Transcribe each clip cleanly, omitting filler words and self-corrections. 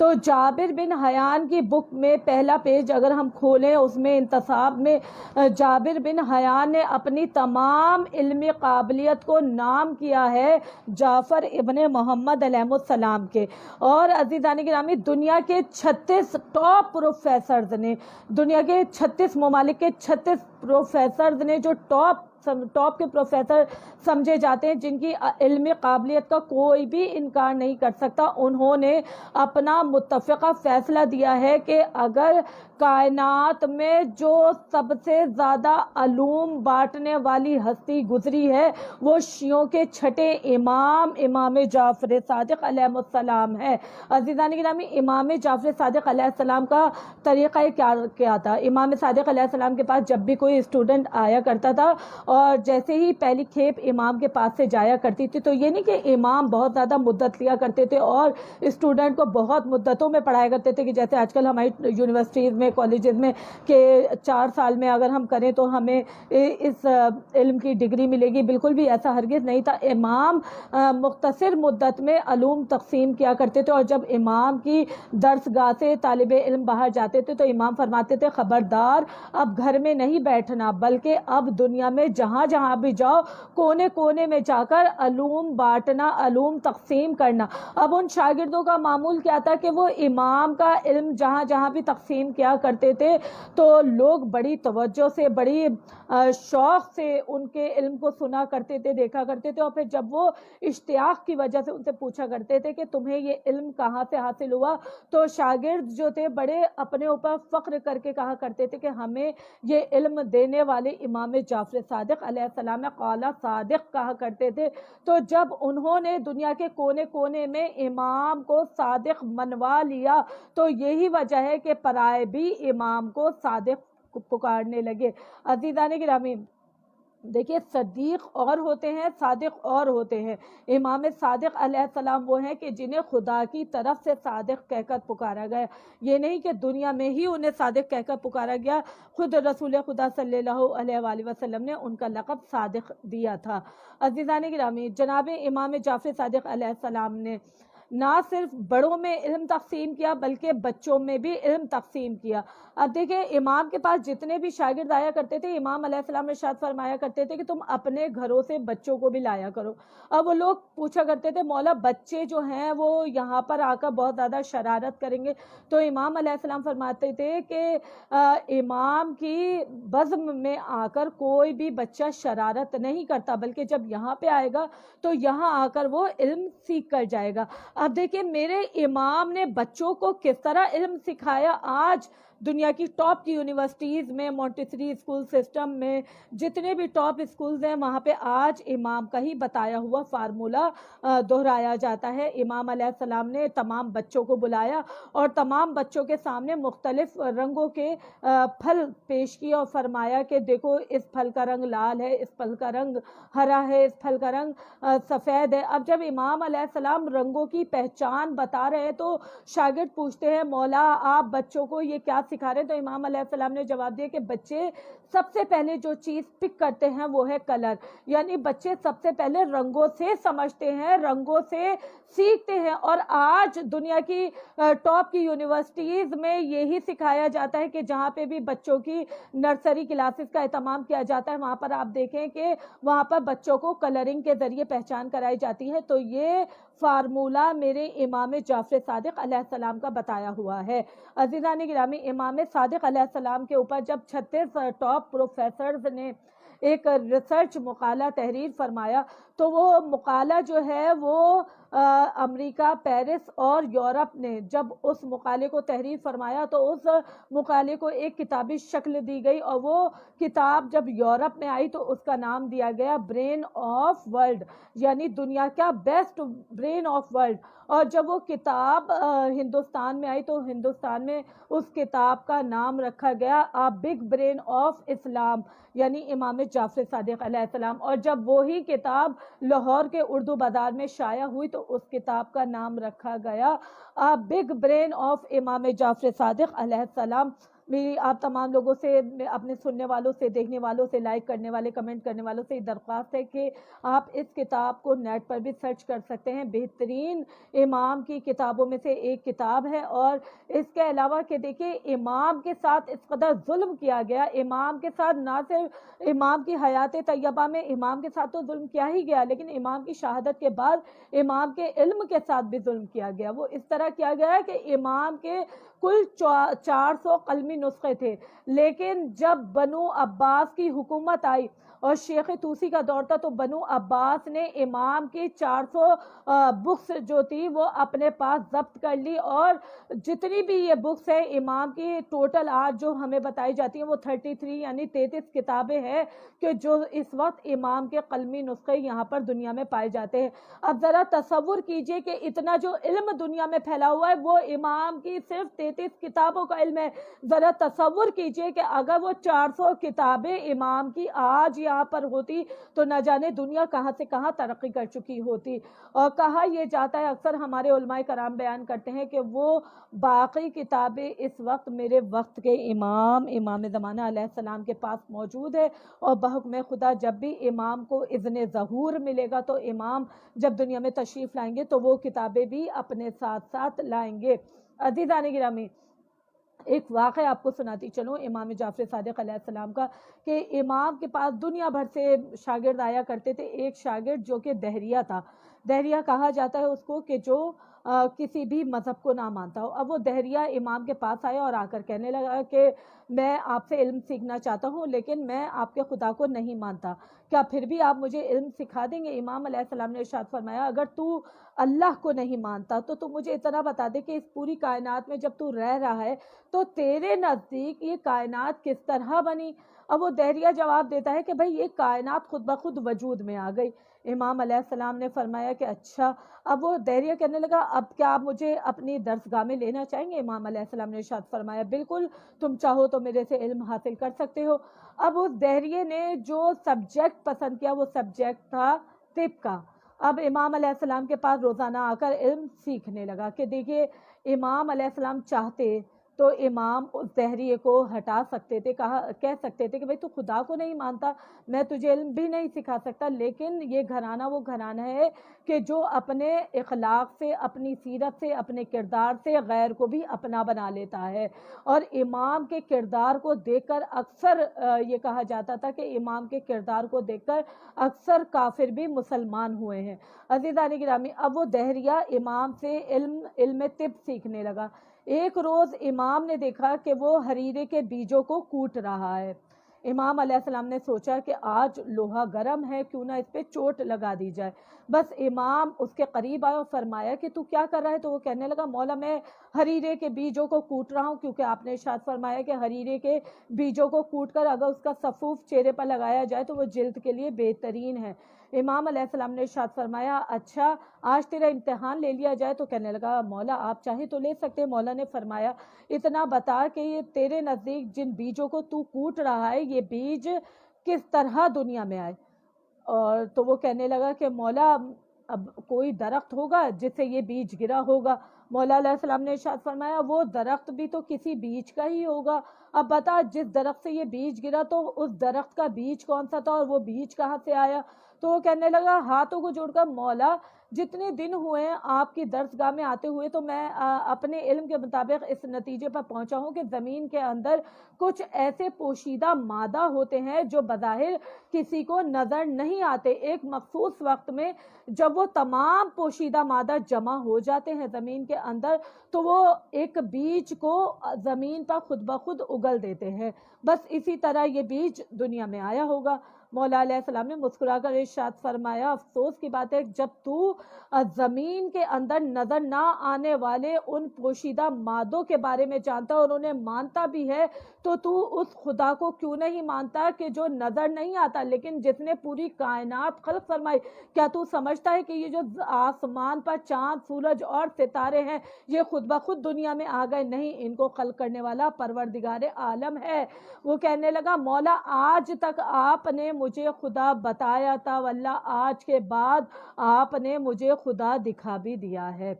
تو جابر بن حیان کی بک میں پہلا پیج اگر ہم کھولیں، اس میں انتصاب میں جابر بن حیان نے اپنی تمام علمی قابلیت کو نام کیا ہے جعفر ابن محمد علیہ السلام کے۔ اور عزیزان گرامی، دنیا کے 36 ٹاپ پروفیسرز نے، دنیا کے 36 ممالک کے 36 پروفیسرز نے، جو ٹاپ کے پروفیسر سمجھے جاتے ہیں، جن کی علمی قابلیت کا کوئی بھی انکار نہیں کر سکتا، انہوں نے اپنا متفقہ فیصلہ دیا ہے کہ اگر کائنات میں جو سب سے زیادہ علوم بانٹنے والی ہستی گزری ہے وہ شیعوں کے چھٹے امام جعفر صادق علیہ السلام ہے۔ عزیزان گرامی، امام جعفر صادق علیہ السلام کا طریقہ کیا تھا؟ امام صادق علیہ السلام کے پاس جب بھی کوئی اسٹوڈنٹ آیا کرتا تھا اور جیسے ہی پہلی کھیپ امام کے پاس سے جایا کرتی تھی، تو یہ نہیں کہ امام بہت زیادہ مدت لیا کرتے تھے اور اسٹوڈنٹ کو بہت مدتوں میں پڑھایا کرتے تھے کہ جیسے آج کل ہماری یونیورسٹیز میں، کالجز میں کہ 4 سال میں اگر ہم کریں تو ہمیں اس علم کی ڈگری ملے گی۔ بالکل بھی ایسا ہرگز نہیں تھا۔ امام مختصر مدت میں علوم تقسیم کیا کرتے تھے، اور جب امام کی درس گاہ سے طالب علم باہر جاتے تھے تو امام فرماتے تھے خبردار اب گھر میں نہیں بیٹھنا، بلکہ اب دنیا میں جہاں جہاں بھی جاؤ کونے کونے میں جا کر علوم بانٹنا، علوم تقسیم کرنا۔ اب ان شاگردوں کا معمول کیا تھا کہ وہ امام کا علم جہاں جہاں بھی تقسیم کیا کرتے تھے تو لوگ بڑی توجہ سے، بڑی شوق سے ان کے علم کو سنا کرتے تھے، دیکھا کرتے تھے، اور پھر جب وہ اشتیاق کی وجہ سے ان سے پوچھا کرتے تھے کہ تمہیں یہ علم کہاں سے حاصل ہوا، تو شاگرد جو تھے بڑے اپنے اوپر فخر کر کے کہا کرتے تھے کہ ہمیں یہ علم دینے والے امام جعفر صادق علیہ السلام قالا صادق کہا کرتے تھے۔ تو جب انہوں نے دنیا کے کونے کونے میں امام کو صادق منوا لیا تو یہی وجہ ہے کہ پرائے بھی امام کو صادق پکارنے لگے۔ عزیزان گرامی، دیکھیے صدیق اور ہوتے ہیں، صادق اور ہوتے ہیں۔ امام صادق علیہ السلام وہ ہیں کہ جنہیں خدا کی طرف سے صادق کہہ کر پکارا گیا، یہ نہیں کہ دنیا میں ہی انہیں صادق کہہ کر پکارا گیا، خود رسول خدا صلی اللہ علیہ وآلہ وسلم نے ان کا لقب صادق دیا تھا۔ عزیزان گرامی، جناب امام جعفر صادق علیہ السلام نے نہ صرف بڑوں میں علم تقسیم کیا بلکہ بچوں میں بھی علم تقسیم کیا۔ اب دیکھیں امام کے پاس جتنے بھی شاگرد آیا کرتے تھے، امام علیہ السلام ارشاد فرمایا کرتے تھے کہ تم اپنے گھروں سے بچوں کو بھی لایا کرو۔ اب وہ لوگ پوچھا کرتے تھے مولا بچے جو ہیں وہ یہاں پر آ کر بہت زیادہ شرارت کریں گے، تو امام علیہ السلام فرماتے تھے کہ امام کی بزم میں آ کر کوئی بھی بچہ شرارت نہیں کرتا، بلکہ جب یہاں پہ آئے گا تو یہاں آ کر وہ علم سیکھ کر جائے گا۔ اب دیکھیں میرے امام نے بچوں کو کس طرح علم سکھایا۔ آج دنیا کی ٹاپ کی یونیورسٹیز میں، مونٹیسری اسکول سسٹم میں، جتنے بھی ٹاپ اسکولز ہیں وہاں پہ آج امام کا ہی بتایا ہوا فارمولہ دہرایا جاتا ہے۔ امام علیہ السلام نے تمام بچوں کو بلایا اور تمام بچوں کے سامنے مختلف رنگوں کے پھل پیش کیے اور فرمایا کہ دیکھو اس پھل کا رنگ لال ہے، اس پھل کا رنگ ہرا ہے، اس پھل کا رنگ سفید ہے۔ اب جب امام علیہ السلام رنگوں کی پہچان بتا رہے ہیں تو شاگرد پوچھتے ہیں مولا آپ بچوں کو یہ کیا سکھا رہے ہیں؟ تو امام علیہ السلام نے جواب دیا کہ بچے سب سے پہلے جو چیز پک کرتے ہیں وہ ہے کلر، یعنی بچے سب سے پہلے رنگوں سے سمجھتے ہیں، رنگوں سے سیکھتے ہیں۔ اور آج دنیا کی ٹاپ کی یونیورسٹیز میں یہی سکھایا جاتا ہے کہ جہاں پہ بھی بچوں کی نرسری کلاسز کا اہتمام کیا جاتا ہے وہاں پر آپ دیکھیں کہ وہاں پر بچوں کو کلرنگ کے ذریعے پہچان کرائی جاتی ہے۔ تو یہ فارمولہ میرے امام جعفر صادق علیہ السلام کا بتایا ہوا ہے۔ عزیزان گرامی، امام صادق علیہ السلام کے اوپر جب 36 ٹاپ پروفیسرز نے ایک ریسرچ مقالہ تحریر فرمایا تو وہ مقالہ جو ہے وہ امریکہ، پیرس اور یورپ نے جب اس مقالے کو تحریر فرمایا تو اس مقالے کو ایک کتابی شکل دی گئی، اور وہ کتاب جب یورپ میں آئی تو اس کا نام دیا گیا برین آف ورلڈ، یعنی دنیا کا بیسٹ برین آف ورلڈ۔ اور جب وہ کتاب ہندوستان میں آئی تو ہندوستان میں اس کتاب کا نام رکھا گیا بگ برین آف اسلام، یعنی امام جعفر صادق علیہ السلام۔ اور جب وہی کتاب لاہور کے اردو بازار میں شائع ہوئی تو اس کتاب کا نام رکھا گیا بگ برین آف امام جعفر صادق علیہ السلام۔ میری آپ تمام لوگوں سے، اپنے سننے والوں سے، دیکھنے والوں سے، لائک کرنے والے، کمنٹ کرنے والوں سے درخواست ہے کہ آپ اس کتاب کو نیٹ پر بھی سرچ کر سکتے ہیں، بہترین امام کی کتابوں میں سے ایک کتاب ہے۔ اور اس کے علاوہ کہ دیکھیں امام کے ساتھ اس قدر ظلم کیا گیا، امام کے ساتھ نہ صرف امام کی حیات طیبہ میں امام کے ساتھ تو ظلم کیا ہی گیا، لیکن امام کی شہادت کے بعد امام کے علم کے ساتھ بھی ظلم کیا گیا۔ وہ اس طرح کیا گیا ہے کہ امام کے کل 400 قلمی نسخے تھے، لیکن جب بنو عباس کی حکومت آئی اور شیخ توسی کا دور تھا، تو بنو عباس نے امام کی 400 بکس جو تھی وہ اپنے پاس ضبط کر لی، اور جتنی بھی یہ بکس ہیں امام کی ٹوٹل آج جو ہمیں بتائی جاتی ہیں وہ 33 یعنی 33 کتابیں ہیں کہ جو اس وقت امام کے قلمی نسخے یہاں پر دنیا میں پائے جاتے ہیں۔ اب ذرا تصور کیجئے کہ اتنا جو علم دنیا میں پھیلا ہوا ہے وہ امام کی صرف 33 کتابوں کا علم ہے۔ ذرا تصور کیجئے کہ اگر وہ 400 کتابیں امام کی آج یہاں پر ہوتی تو نہ جانے دنیا کہاں سے کہاں ترقی کر چکی ہوتی۔ اور کہا یہ جاتا ہے، اکثر ہمارے علماء کرام بیان کرتے ہیں کہ وہ باقی کتابیں اس وقت میرے وقت کے امام زمانہ علیہ السلام کے پاس موجود ہے، اور بحکم خدا جب بھی امام کو اذن ظہور ملے گا تو امام جب دنیا میں تشریف لائیں گے تو وہ کتابیں بھی اپنے ساتھ ساتھ لائیں گے۔ عزیزان گرامی، ایک واقعہ آپ کو سناتی چلوں امام جعفر صادق علیہ السلام کا، کہ امام کے پاس دنیا بھر سے شاگرد آیا کرتے تھے۔ ایک شاگرد جو کہ دہریہ تھا، دہریہ کہا جاتا ہے اس کو کہ جو کسی بھی مذہب کو نہ مانتا ہو۔ اب وہ دہریہ امام کے پاس آیا اور آ کر کہنے لگا کہ میں آپ سے علم سیکھنا چاہتا ہوں، لیکن میں آپ کے خدا کو نہیں مانتا، کیا پھر بھی آپ مجھے علم سکھا دیں گے؟ امام علیہ السلام نے ارشاد فرمایا، اگر تو اللہ کو نہیں مانتا تو مجھے اتنا بتا دے کہ اس پوری کائنات میں جب تو رہ رہا ہے تو تیرے نزدیک یہ کائنات کس طرح بنی؟ اب وہ دہریہ جواب دیتا ہے کہ بھئی یہ کائنات خود بخود وجود میں آ گئی۔ امام علیہ السلام نے فرمایا کہ اچھا۔ اب وہ دہریہ کہنے لگا، اب کیا آپ مجھے اپنی درسگاہ میں لینا چاہیں گے؟ امام علیہ السلام نے ارشاد فرمایا، بالکل، تم چاہو تو میرے سے علم حاصل کر سکتے ہو۔ اب اس دہریے نے جو سبجیکٹ پسند کیا وہ سبجیکٹ تھا طب کا۔ اب امام علیہ السلام کے پاس روزانہ آ کر علم سیکھنے لگا کہ دیکھیے امام علیہ السلام چاہتے تو امام اس دہریے کو ہٹا سکتے تھے، کہہ سکتے تھے کہ بھئی تو خدا کو نہیں مانتا، میں تجھے علم بھی نہیں سکھا سکتا، لیکن یہ گھرانہ وہ گھرانہ ہے کہ جو اپنے اخلاق سے، اپنی سیرت سے، اپنے کردار سے غیر کو بھی اپنا بنا لیتا ہے۔ اور امام کے کردار کو دیکھ کر اکثر یہ کہا جاتا تھا کہ امام کے کردار کو دیکھ کر اکثر کافر بھی مسلمان ہوئے ہیں۔ عزیزان گرامی، اب وہ دہریہ امام سے علم طب سیکھنے لگا۔ ایک روز امام نے دیکھا کہ وہ حریرے کے بیجوں کو کوٹ رہا ہے۔ امام علیہ السلام نے سوچا کہ آج لوہا گرم ہے، کیوں نہ اس پہ چوٹ لگا دی جائے۔ بس امام اس کے قریب آئے اور فرمایا کہ تو کیا کر رہا ہے؟ تو وہ کہنے لگا، مولا میں حریرے کے بیجوں کو کوٹ رہا ہوں، کیونکہ آپ نے ارشاد فرمایا کہ حریرے کے بیجوں کو کوٹ کر اگر اس کا سفوف چہرے پر لگایا جائے تو وہ جلد کے لیے بہترین ہے۔ امام علیہ السلام نے ارشاد فرمایا، اچھا آج تیرا امتحان لے لیا جائے؟ تو کہنے لگا، مولا آپ چاہے تو لے سکتے ہیں۔ مولا نے فرمایا، اتنا بتا کہ یہ تیرے نزدیک جن بیجوں کو تو کوٹ رہا ہے یہ بیج کس طرح دنیا میں آئے؟ اور تو وہ کہنے لگا کہ مولا اب کوئی درخت ہوگا جس سے یہ بیج گرا ہوگا۔ مولا علیہ السلام نے ارشاد فرمایا، وہ درخت بھی تو کسی بیج کا ہی ہوگا، اب بتا جس درخت سے یہ بیج گرا تو اس درخت کا بیج کون سا تھا اور وہ بیج کہاں سے آیا؟ تو وہ کہنے لگا ہاتھوں کو جوڑ کر، مولا جتنے دن ہوئے ہیں آپ کی درسگاہ میں آتے ہوئے تو میں اپنے علم کے مطابق اس نتیجے پر پہنچا ہوں کہ زمین کے اندر کچھ ایسے پوشیدہ مادہ ہوتے ہیں جو بظاہر کسی کو نظر نہیں آتے، ایک مخصوص وقت میں جب وہ تمام پوشیدہ مادہ جمع ہو جاتے ہیں زمین کے اندر تو وہ ایک بیج کو زمین پر خود بخود اگل دیتے ہیں۔ بس اسی طرح یہ بیج دنیا میں آیا ہوگا۔ مولا علیہ السلام نے مسکرا کر ارشاد فرمایا، افسوس کی بات ہے جب تو زمین کے اندر نظر نہ آنے والے ان پوشیدہ مادوں کے بارے میں جانتا اور انہیں مانتا بھی ہے تو اس خدا کو کیوں نہیں مانتا کہ جو نظر نہیں آتا لیکن جس نے پوری کائنات خلق فرمائی؟ کیا تو سمجھتا ہے کہ یہ جو آسمان پر چاند، سورج اور ستارے ہیں یہ خود بخود دنیا میں آ گئے؟ نہیں، ان کو خلق کرنے والا پروردگار عالم ہے۔ وہ کہنے لگا، مولا آج تک آپ نے مجھے خدا بتایا تھا، واللہ آج کے بعد آپ نے مجھے خدا دکھا بھی دیا ہے۔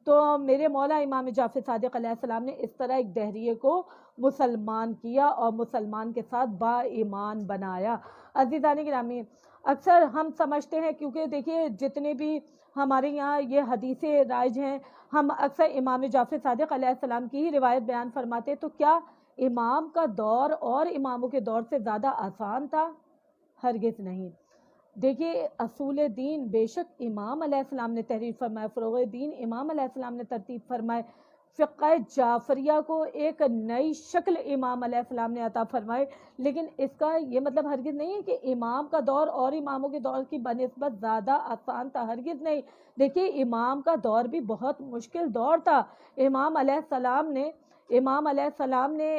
تو میرے مولا امام جعفر صادق علیہ السلام نے اس طرح ایک دہریے کو مسلمان کیا اور مسلمان کے ساتھ با ایمان بنایا۔ عزیزان گرامی، اکثر ہم سمجھتے ہیں، کیونکہ دیکھیے جتنے بھی ہمارے یہاں یہ حدیثیں رائج ہیں، ہم اکثر امام جعفر صادق علیہ السلام کی ہی روایت بیان فرماتے ہیں، تو کیا امام کا دور اور اماموں کے دور سے زیادہ آسان تھا؟ ہرگز نہیں۔ دیکھیے اصول دین بے شک امام علیہ السلام نے تحریر فرمائے، فروغ دین امام علیہ السلام نے ترتیب فرمائے، فقہ جعفریہ کو ایک نئی شکل امام علیہ السلام نے عطا فرمائے، لیکن اس کا یہ مطلب ہرگز نہیں ہے کہ امام کا دور اور اماموں کے دور کی بنسبت زیادہ آسان تھا، ہرگز نہیں۔ دیکھیے امام کا دور بھی بہت مشکل دور تھا۔ امام علیہ السلام نے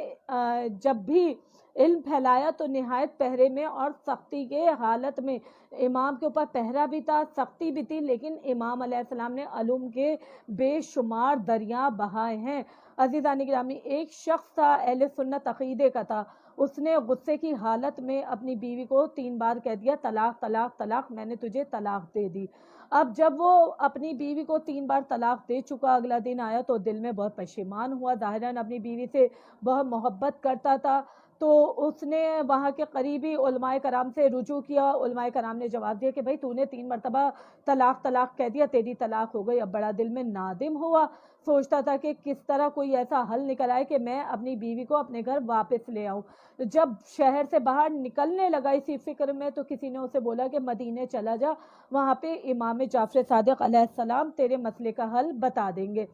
جب بھی علم پھیلایا تو نہایت پہرے میں اور سختی کے حالت میں، امام کے اوپر پہرا بھی تھا، سختی بھی تھی، لیکن امام علیہ السلام نے علوم کے بے شمار دریا بہائے ہیں۔ عزیزان گرامی، ایک شخص تھا اہل سنت عقیدے کا تھا، اس نے غصے کی حالت میں اپنی بیوی کو 3 بار کہہ دیا طلاق طلاق طلاق، میں نے تجھے طلاق دے دی۔ اب جب وہ اپنی بیوی کو 3 بار طلاق دے چکا، اگلا دن آیا تو دل میں بہت پشیمان ہوا، ظاہراً اپنی بیوی سے بہت محبت کرتا تھا، تو اس نے وہاں کے قریبی علماء کرام سے رجوع کیا۔ علماء کرام نے جواب دیا کہ بھائی تو نے 3 مرتبہ طلاق طلاق کہہ دیا، تیری طلاق ہو گئی۔ اب بڑا دل میں نادم ہوا، سوچتا تھا کہ کس طرح کوئی ایسا حل نکل آئے کہ میں اپنی بیوی کو اپنے گھر واپس لے آؤں۔ جب شہر سے باہر نکلنے لگا اسی فکر میں، تو کسی نے اسے بولا کہ مدینے چلا جا، وہاں پہ امام جعفر صادق علیہ السلام تیرے مسئلے کا حل بتا دیں گے۔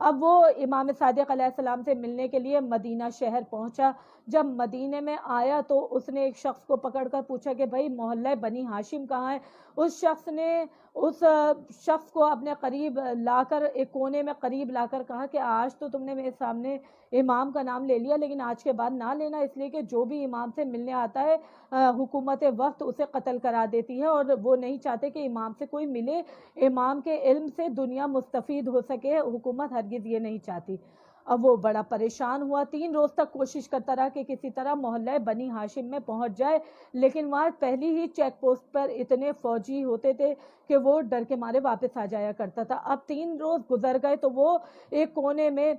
اب وہ امام صادق علیہ السلام سے ملنے کے لیے مدینہ شہر پہنچا۔ جب مدینے میں آیا تو اس نے ایک شخص کو پکڑ کر پوچھا کہ بھائی محلہ بنی ہاشم کہاں ہے؟ اس شخص نے اس شخص کو اپنے قریب لا کر، ایک کونے میں قریب لا کر کہا کہ آج تو تم نے میرے سامنے امام کا نام لے لیا، لیکن آج کے بعد نہ لینا، اس لیے کہ جو بھی امام سے ملنے آتا ہے حکومت وقت اسے قتل کرا دیتی ہے، اور وہ نہیں چاہتے کہ امام سے کوئی ملے، امام کے علم سے دنیا مستفید ہو سکے، حکومت ہرگز یہ نہیں چاہتی۔ اب وہ بڑا پریشان ہوا، 3 روز تک کوشش کرتا رہا کہ کسی طرح محلہ بنی ہاشم میں پہنچ جائے، لیکن وہاں پہلی ہی چیک پوسٹ پر اتنے فوجی ہوتے تھے کہ وہ ڈر کے مارے واپس آ جایا کرتا تھا۔ اب 3 روز گزر گئے تو وہ ایک کونے میں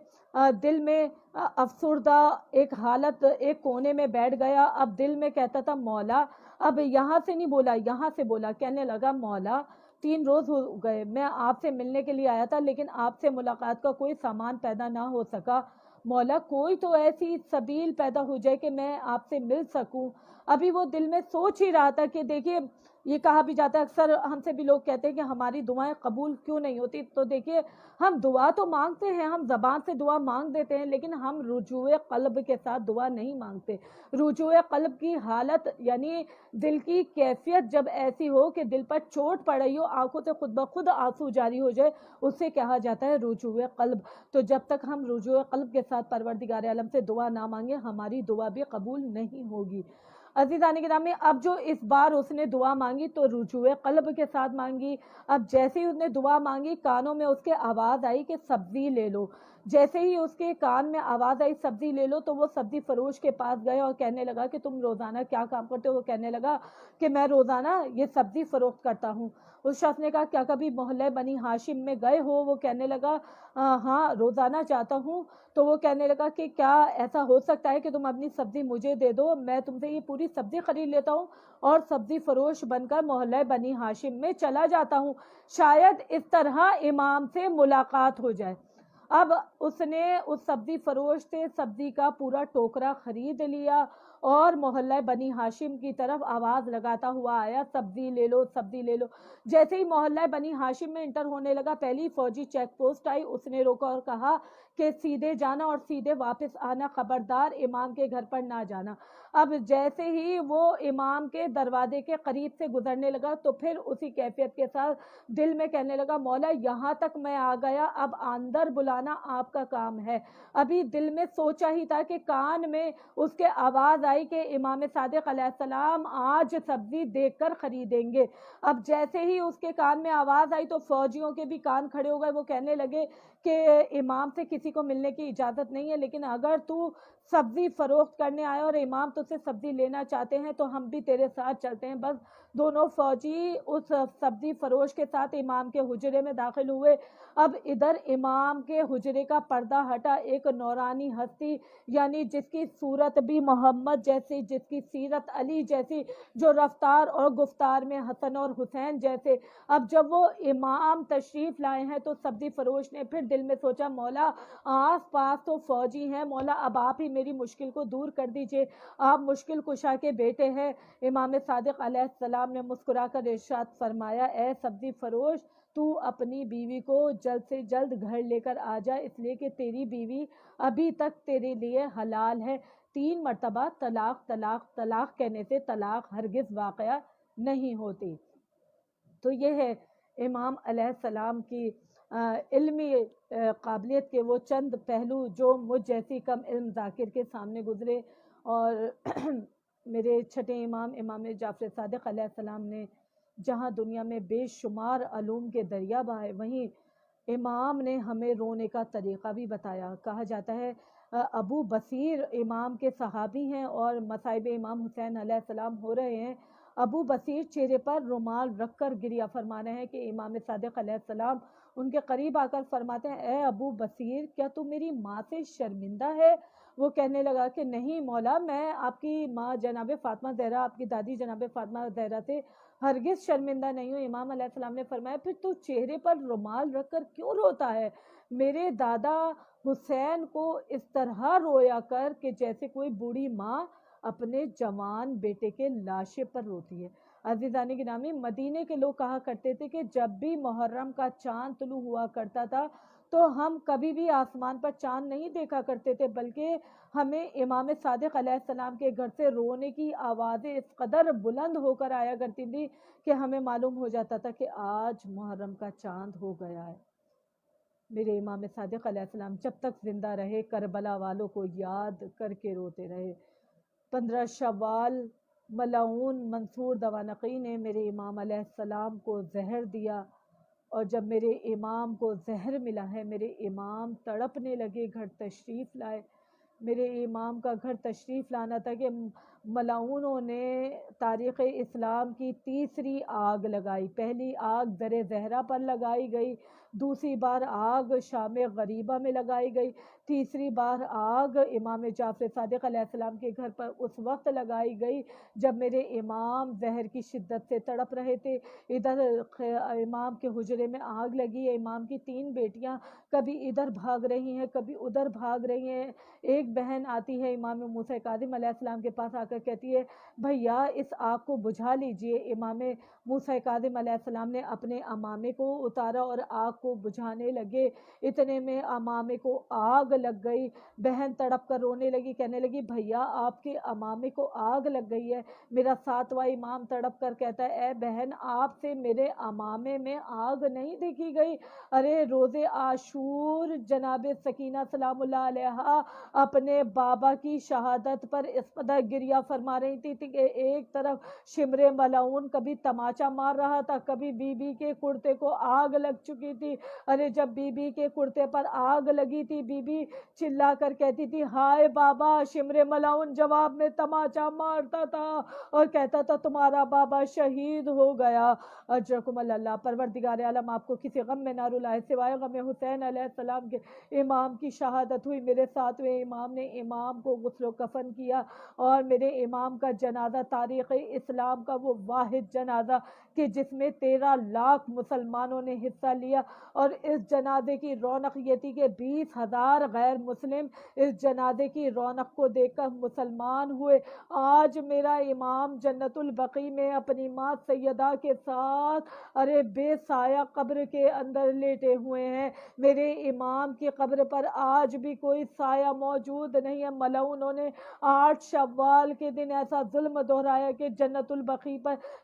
دل میں افسردہ ایک حالت، ایک کونے میں بیٹھ گیا۔ اب دل میں کہتا تھا مولا، اب یہاں سے نہیں بولا، یہاں سے بولا، کہنے لگا مولا 3 روز ہو گئے، میں آپ سے ملنے کے لیے آیا تھا، لیکن آپ سے ملاقات کا کوئی سامان پیدا نہ ہو سکا، مولا کوئی تو ایسی سبیل پیدا ہو جائے کہ میں آپ سے مل سکوں۔ ابھی وہ دل میں سوچ ہی رہا تھا کہ دیکھیے یہ کہا بھی جاتا ہے، اکثر ہم سے بھی لوگ کہتے ہیں کہ ہماری دعائیں قبول کیوں نہیں ہوتی، تو دیکھیے ہم دعا تو مانگتے ہیں، ہم زبان سے دعا مانگ دیتے ہیں، لیکن ہم رجوع قلب کے ساتھ دعا نہیں مانگتے۔ رجوع قلب کی حالت یعنی دل کی کیفیت جب ایسی ہو کہ دل پر چوٹ پڑ رہی ہو، آنکھوں سے خود بخود آنسو جاری ہو جائے، اسے کہا جاتا ہے رجوع قلب۔ تو جب تک ہم رجوع قلب کے ساتھ پروردگار عالم سے دعا نہ مانگے، ہماری دعا بھی قبول نہیں ہوگی۔ عزیزان گرامی، اب جو اس بار اس نے دعا مانگی تو رجوع قلب کے ساتھ مانگی۔ اب جیسے ہی اس نے دعا مانگی، کانوں میں اس کے آواز آئی کہ سبزی لے لو۔ جیسے ہی اس کے کان میں آواز آئی سبزی لے لو، تو وہ سبزی فروش کے پاس گئے اور کہنے لگا کہ تم روزانہ کیا کام کرتے ہو؟ وہ کہنے لگا کہ میں روزانہ یہ سبزی فروخت کرتا ہوں۔ اس شخص نے کہا کیا کبھی محلہ بنی ہاشم میں گئے ہو؟ وہ کہنے لگا ہاں روزانہ جاتا ہوں۔ تو وہ کہنے لگا کہ کیا ایسا ہو سکتا ہے کہ تم اپنی سبزی مجھے دے دو، میں تم سے یہ پوری سبزی خرید لیتا ہوں اور سبزی فروش بن کر محلہ بنی ہاشم میں چلا جاتا ہوں، شاید اس طرح امام سے ملاقات ہو جائے۔ اب اس نے اس سبزی فروش سے سبزی کا پورا ٹوکرا خرید لیا اور محلہ بنی ہاشم کی طرف آواز لگاتا ہوا آیا سبزی لے لو، سبزی لے لو۔ جیسے ہی محلہ بنی ہاشم میں انٹر ہونے لگا، پہلی فوجی چیک پوسٹ آئی، اس نے روکا اور کہا کہ سیدھے جانا اور سیدھے واپس آنا، خبردار امام کے گھر پر نہ جانا۔ اب جیسے ہی وہ امام کے دروازے کے قریب سے گزرنے لگا تو پھر اسی کیفیت کے ساتھ دل میں کہنے لگا مولا یہاں تک میں آ گیا، اب اندر بلانا آپ کا کام ہے۔ ابھی دل میں سوچا ہی تھا کہ کان میں اس کے آواز آئی کہ امام صادق علیہ السلام آج سبزی دیکھ کر خریدیں گے۔ اب جیسے ہی اس کے کان میں آواز آئی تو فوجیوں کے بھی کان کھڑے ہو گئے، وہ کہنے لگے کہ امام سے کسی کو ملنے کی اجازت نہیں ہے، لیکن اگر تو سبزی فروخت کرنے آئے اور امام تجھ سے سبزی لینا چاہتے ہیں تو ہم بھی تیرے ساتھ چلتے ہیں۔ بس دونوں فوجی اس سبزی فروش کے ساتھ امام کے حجرے میں داخل ہوئے۔ اب ادھر امام کے حجرے کا پردہ ہٹا، ایک نورانی ہستی یعنی جس کی صورت بھی محمد جیسی، جس کی سیرت علی جیسی، جو رفتار اور گفتار میں حسن اور حسین جیسے، اب جب وہ امام تشریف لائے ہیں تو سبزی فروش نے پھر دل میں سوچا مولا آس پاس تو فوجی ہیں، مولا اب آپ ہی میری مشکل کو دور کر دیجئے، آپ مشکل کشا کے بیٹے ہیں۔ امام صادق علیہ السلام نے مسکرا کر ارشاد فرمایا اے سبزی فروش، تو اپنی بیوی کو جلد سے جلد گھر لے کر آ جا، اس لیے کہ تیری بیوی ابھی تک تیرے لیے حلال ہے۔ 3 مرتبہ طلاق طلاق طلاق کہنے سے طلاق ہرگز واقعہ نہیں ہوتی۔ تو یہ ہے امام علیہ السلام کی علمی قابلیت کے وہ چند پہلو جو مجھ جیسی کم علم ذاکر کے سامنے گزرے، اور میرے چھٹے امام امام جعفر صادق علیہ السلام نے جہاں دنیا میں بے شمار علوم کے دریا بہائے، وہیں امام نے ہمیں رونے کا طریقہ بھی بتایا۔ کہا جاتا ہے ابو بصیر امام کے صحابی ہیں اور مصائب امام حسین علیہ السلام ہو رہے ہیں، ابو بصیر چہرے پر رومال رکھ کر گریہ فرما رہے ہیں کہ امام صادق علیہ السلام ان کے قریب آ کر فرماتے ہیں اے ابو بصیر کیا تو میری ماں سے شرمندہ ہے؟ وہ کہنے لگا کہ نہیں مولا، میں آپ کی ماں جناب فاطمہ زہرا، آپ کی دادی جناب فاطمہ زہرا سے ہرگز شرمندہ نہیں ہوں۔ امام علیہ السلام نے فرمایا پھر تو چہرے پر رومال رکھ کر کیوں روتا ہے؟ میرے دادا حسین کو اس طرح رویا کر کہ جیسے کوئی بوڑھی ماں اپنے جوان بیٹے کے لاشے پر روتی ہے۔ عزیزان گرامی، مدینے کے لوگ کہا کرتے تھے کہ جب بھی محرم کا چاند طلوع ہوا کرتا تھا تو ہم کبھی بھی آسمان پر چاند نہیں دیکھا کرتے تھے، بلکہ ہمیں امام صادق علیہ السلام کے گھر سے رونے کی آوازیں اس قدر بلند ہو کر آیا کرتی تھی کہ ہمیں معلوم ہو جاتا تھا کہ آج محرم کا چاند ہو گیا ہے۔ میرے امام صادق علیہ السلام جب تک زندہ رہے کربلا والوں کو یاد کر کے روتے رہے۔ 15 شوال ملعون منصور دوانقی نے میرے امام علیہ السلام کو زہر دیا، اور جب میرے امام کو زہر ملا ہے میرے امام تڑپنے لگے، گھر تشریف لائے۔ میرے امام کا گھر تشریف لانا تھا کہ ملعونوں نے تاریخ اسلام کی تیسری آگ لگائی۔ پہلی آگ در زہرا پر لگائی گئی، دوسری بار آگ شام غریبہ میں لگائی گئی، تیسری بار آگ امام جعفر صادق علیہ السلام کے گھر پر اس وقت لگائی گئی جب میرے امام زہر کی شدت سے تڑپ رہے تھے۔ ادھر امام کے حجرے میں آگ لگی ہے، امام کی 3 بیٹیاں کبھی ادھر بھاگ رہی ہیں کبھی ادھر بھاگ رہی ہیں۔ ایک بہن آتی ہے امام موسیٰ کاظم علیہ السلام کے پاس آ کر کہتی ہے بھیا اس آگ کو بجھا لیجئے۔ امام موسیٰ کاظم علیہ السلام نے اپنے امامے کو اتارا اور آگ کو بجھانے لگے، اتنے میں امامے کو آگ لگ گئی۔ بہن تڑپ کر رونے لگی، کہنے لگی بھیا آپ کے امامے کو آگ لگ گئی ہے۔ میرا 7واں امام تڑپ کر کہتا ہے اے بہن آپ سے میرے امامے میں آگ نہیں دیکھی گئی؟ ارے روز عاشور جناب سکینہ سلام اللہ علیہا اپنے بابا کی شہادت پر اس قدر گریہ فرما رہی تھی کہ ایک طرف شمر ملعون کبھی تماچا مار رہا تھا، کبھی بی بی کے کرتے کو آگ لگ چکی تھی۔ ارے جب بی بی کے کرتے پر آگ لگی تھی بی بی چلا کر کہتی تھی ہائے بابا، شمر ملعون جواب میں تماچا مارتا تھا اور کہتا تھا تمہارا بابا شہید ہو گیا۔ اجرکم اللہ، پروردگار عالم آپ کو کسی غم میں نہ رلائے سوائے غم حسین علیہ السلام کے۔ امام کی شہادت ہوئی، میرے 7ویں امام نے امام کو غسل و کفن کیا، اور میرے امام کا جنازہ تاریخ اسلام کا وہ واحد جنازہ کہ جس میں 13 لاکھ مسلمانوں نے حصہ لیا، اور اس جنازے کی رونق یہ تھی کہ 20,000 غیر مسلم اس جنازے کی رونق کو دیکھ کر مسلمان ہوئے۔ آج میرا امام جنت البقیع میں اپنی ماں سیدہ کے ساتھ ارے بے سایہ قبر کے اندر لیٹے ہوئے ہیں۔ میرے امام کی قبر پر آج بھی کوئی سایہ موجود نہیں ہے۔ ملعونوں نے 8 شوال کے دن ایسا ظلم دہرایا کہ جنت البقیع پر